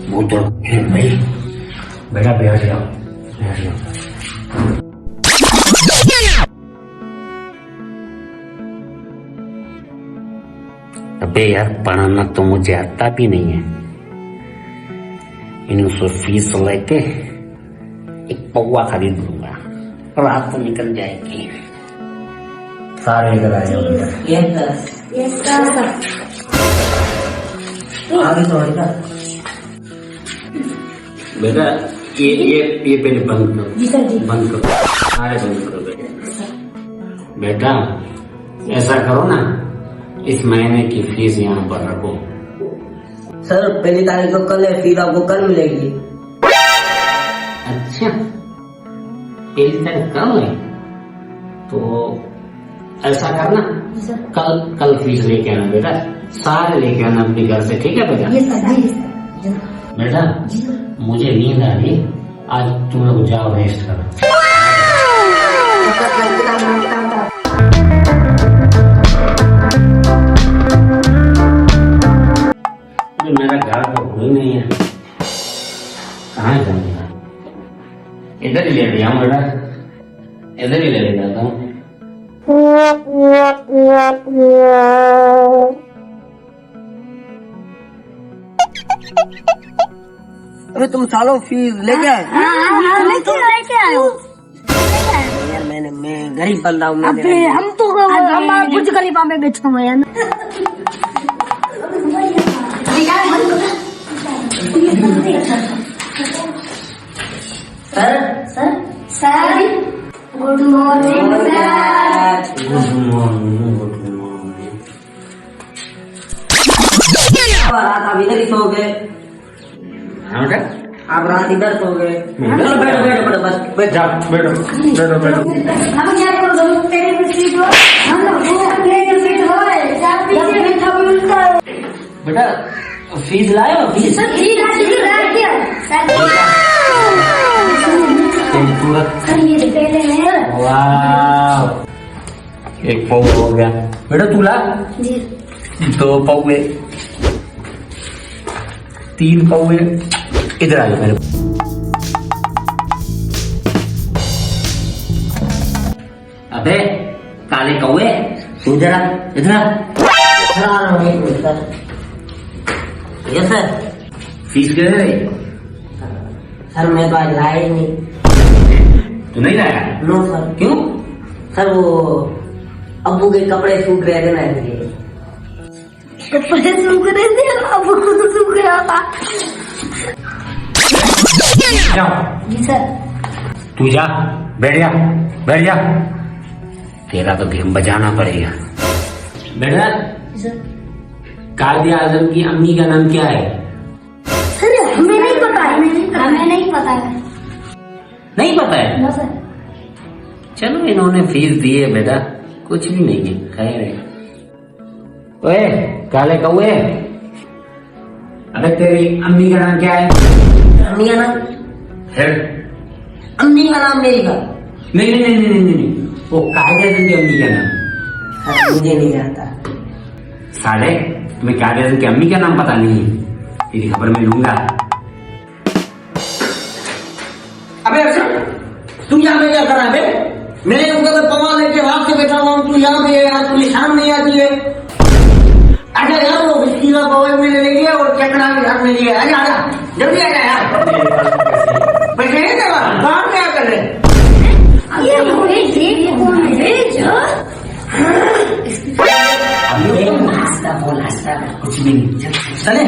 वो तो भाई बेटा बैठ जाओ बैठ जाओ। अबे यार पढ़ाना तो मुझे आता भी नहीं है। इनको फीस लेके एक पौवा खरीद लूंगा, रात तो निकल जाएगी। सारे इधर आ जाओ। बेटा ये पहले बंद करो, बंद करो, सारे बंद करो बेटा। बेटा ऐसा करो ना, इस महीने की फीस यहाँ पर रखो। सर 1 तारीख को कल है, फिर आपको कल मिलेगी। अच्छा 1 तारीख कल है, तो ऐसा करना कल फीस लेके आना बेटा, सारे लेके आना अपने घर से, ठीक है बेटा? बेटा मुझे नींद आ रही, आज तुम लोग जाओ रेस्ट करो। मेरा घर तो कोई नहीं है, कहाँ जाऊंगा? इधर ही ले जाऊँ बेटा, इधर ही ले जाता हूँ। अरे तुम सालों फीस लेके आए? लेके आए हो यार मैं गरीब बंदा हूँ। अबे हम तो कुछ गरीबा में बेचता हूँ यार। Sir good morning sir. Good morning, good morning. रात आप इधर ही सो गए? हाँ बेटा आप रात इधर सो गए? चलो बैठो बैठो बैठो, बस बैठ जाओ, बैठो बैठो बैठो। हम क्या करो तेरे पे सीट हो, हम लोग मेरे सीट हो चार पीछे बैठा मिलता है। बेटा फीस लाए हो? फीस सर ठीक है क्या सर ये पहले है। वाह, एक पाव हो गया बेटा, तू ला जी 2 पौवे, 3 पौवे। इधर आ जाओ मेरे। अबे काले कौवे तू जरा इधर आ। ये सर फीस कितने रही? सर मैं तो आज लाया ही नहीं। तू नहीं लाया? No sir. क्यों? सर वो अब्बू के कपड़े सूख रहे थे ना, इसलिए। कपड़े सूख रहे थे, अब खुद सूख रहा था। जाओ जी सर। तू जा, बैठ जा बैठ जा, तेरा तो गेम बजाना पड़ेगा। बेटा कायदे आजम की अम्मी का नाम क्या है? सर हमें नहीं पता है, हमें नहीं पता है। नहीं पता है? No sir. चलो इन्होंने फीस दी है बेटा, कुछ भी नहीं है, खैर है। ओए काले कौवे, अबे तेरी अम्मी का नाम क्या है? अम्मी का नाम? हेड। अम्मी का नाम मेरी का? नहीं नहीं नहीं नहीं नहीं, वो कायदे आजम की अम्मी का नाम। सर मुझे नहीं आता। साले तुम्हें कायदे आजम की अम्मी का नाम पता नहीं है? तेरी खबर मैं लूंगा। अबे तू यहाँ पे क्या कर रहा है बे? मेरे ऊपर पवा लेके रात से बैठा हुआ हूँ, तू यहाँ पे यार, तू निशान नहीं आती है। अच्छा यार वो बिस्की का पवा मैंने ले लिया और चकना भी हाथ में लिया। आजा आजा जल्दी आजा यार। बैठे हैं क्या बाहर क्या कर रहे? ये कौन है? नाश्ता कुछ भी नहीं, चले